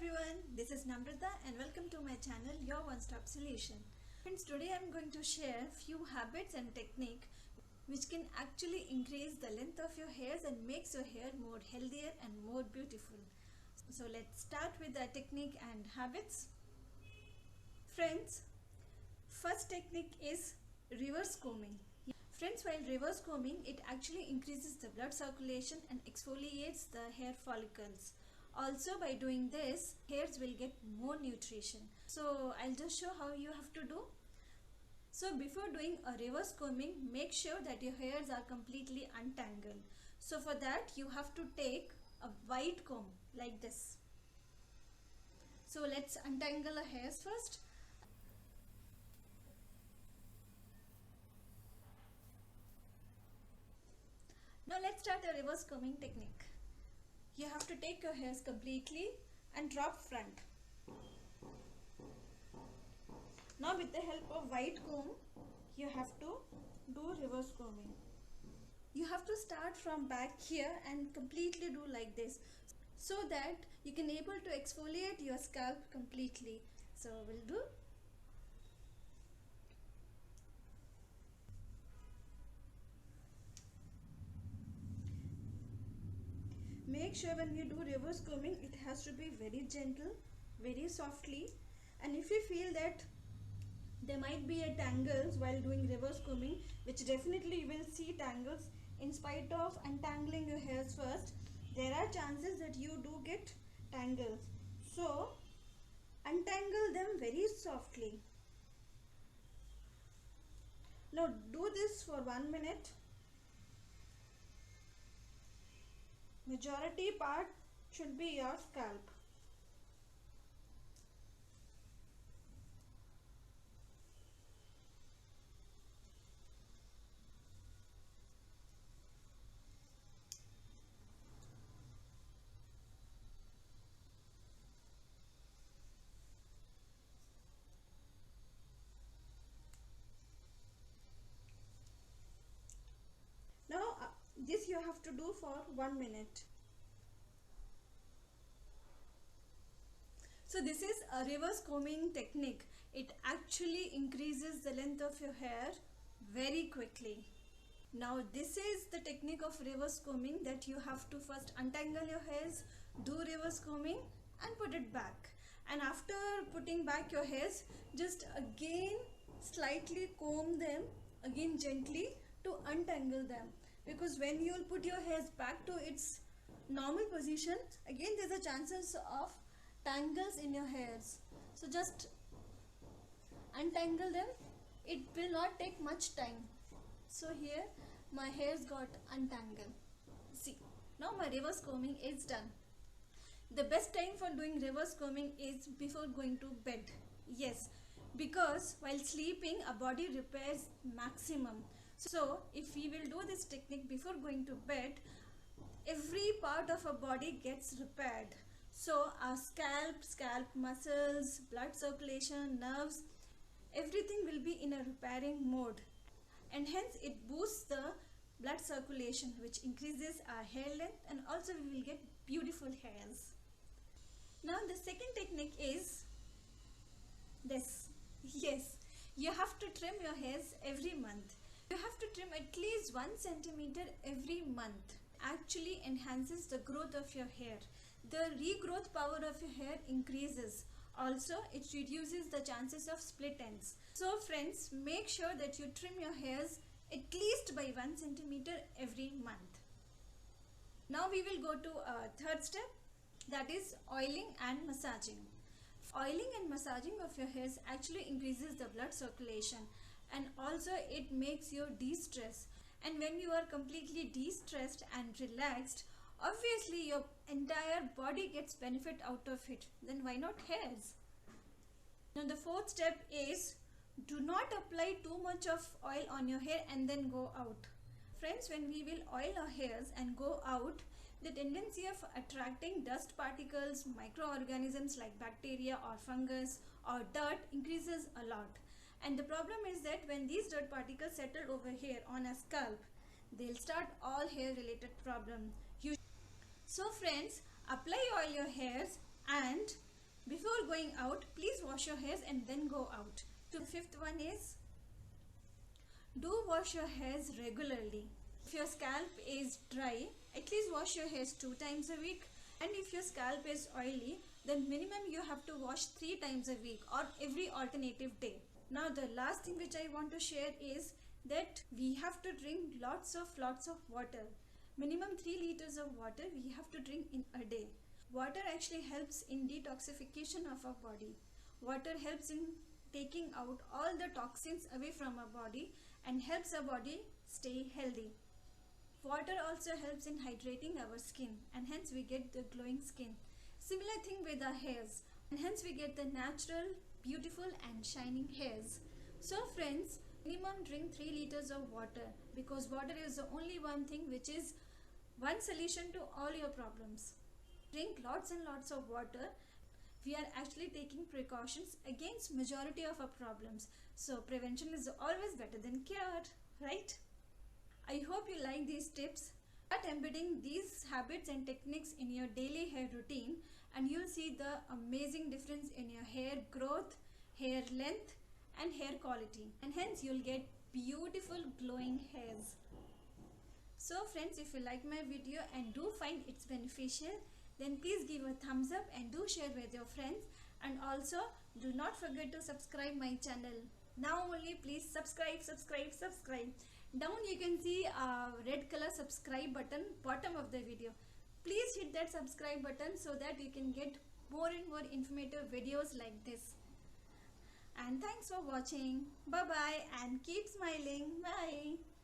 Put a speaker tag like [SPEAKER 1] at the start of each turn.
[SPEAKER 1] everyone, this is Namrata and welcome to my channel Your One Stop Solution. Friends, today I am going to share few habits and technique which can actually increase the length of your hairs and makes your hair more healthier and more beautiful. So let's start with the technique and habits. Friends, first technique is reverse combing. Friends, while reverse combing, it actually increases the blood circulation and exfoliates the hair follicles. Also, by doing this, hairs will get more nutrition. So I'll just show how you have to do. So before doing a reverse combing, make sure that your hairs are completely untangled. So for that, you have to take a wide comb like this. So let's untangle our hairs first. Now let's start the reverse combing technique. You have to take your hairs completely and drop front. Now with the help of wide comb, you have to do reverse combing. You have to start from back here and completely do like this so that you can able to exfoliate your scalp completely. So we'll do. Make sure when you do reverse combing, it has to be very gentle, very softly, and if you feel that there might be a tangles while doing reverse combing, which definitely you will see tangles in spite of untangling your hairs first, there are chances that you do get tangles. So untangle them very softly. Now do this for 1 minute. Majority part should be your scalp. Now this you have to do for 1 minute. So this is a reverse combing technique. It actually increases the length of your hair very quickly. Now this is the technique of reverse combing, that you have to first untangle your hairs, do reverse combing and put it back. And after putting back your hairs, just again slightly comb them again gently to untangle them. Because when you will put your hairs back to its normal position, again there's a chances of tangles in your hairs. So just untangle them. It will not take much time. So here my hairs got untangled. See, now my reverse combing is done. The best time for doing reverse combing is before going to bed. Yes, because while sleeping our body repairs maximum. So if we will do this technique before going to bed, every part of our body gets repaired. So our scalp muscles, blood circulation, nerves, everything will be in a repairing mode, and hence it boosts the blood circulation, which increases our hair length, and also we will get beautiful hairs. Now the second technique is this. Yes, you have to trim your hairs every month. You have to trim at least 1 centimeter every month. Actually enhances the growth of your hair. The regrowth power of your hair increases. Also, it reduces the chances of split ends. So friends, make sure that you trim your hairs at least by 1 centimeter every month. Now we will go to a third step, that is oiling and massaging. Oiling and massaging of your hairs actually increases the blood circulation, and also it makes you de-stress. And when you are completely de-stressed and relaxed, obviously your entire body gets benefit out of it. Then why not hairs? Now the fourth step is, do not apply too much of oil on your hair and then go out. Friends, when we will oil our hairs and go out, the tendency of attracting dust particles, microorganisms like bacteria or fungus or dirt increases a lot. And the problem is that when these dirt particles settle over here on a scalp, they'll start all hair related problems. So friends, apply oil your hairs and Before going out, please wash your hairs and then go out. The fifth one is, do wash your hairs regularly. If your scalp is dry, at least wash your hairs 2 times a week. And if your scalp is oily, then minimum you have to wash 3 times a week or every alternative day. Now the last thing which I want to share is that we have to drink lots of water. Minimum 3 liters of water we have to drink in a day. Water actually helps in detoxification of our body. Water helps in taking out all the toxins away from our body and helps our body stay healthy. Water also helps in hydrating our skin and hence we get the glowing skin. Similar thing with our hairs and hence we get the natural, beautiful and shining hairs. So friends, minimum drink 3 liters of water because water is the only one thing which is one solution to all your problems. Drink lots and lots of water. We are actually taking precautions against majority of our problems. So prevention is always better than cure, right? I hope you like these tips. Start embedding these habits and techniques in your daily hair routine and you'll see the amazing difference in your hair growth, hair length and hair quality, and hence you'll get beautiful glowing hairs. So friends, if you like my video and do find it's beneficial, then please give a thumbs up and do share with your friends, and also do not forget to subscribe my channel. Now only please subscribe. Down you can see a red color subscribe button bottom of the video. Please hit that subscribe button so that you can get more and more informative videos like this. And thanks for watching. Bye bye and keep smiling. Bye.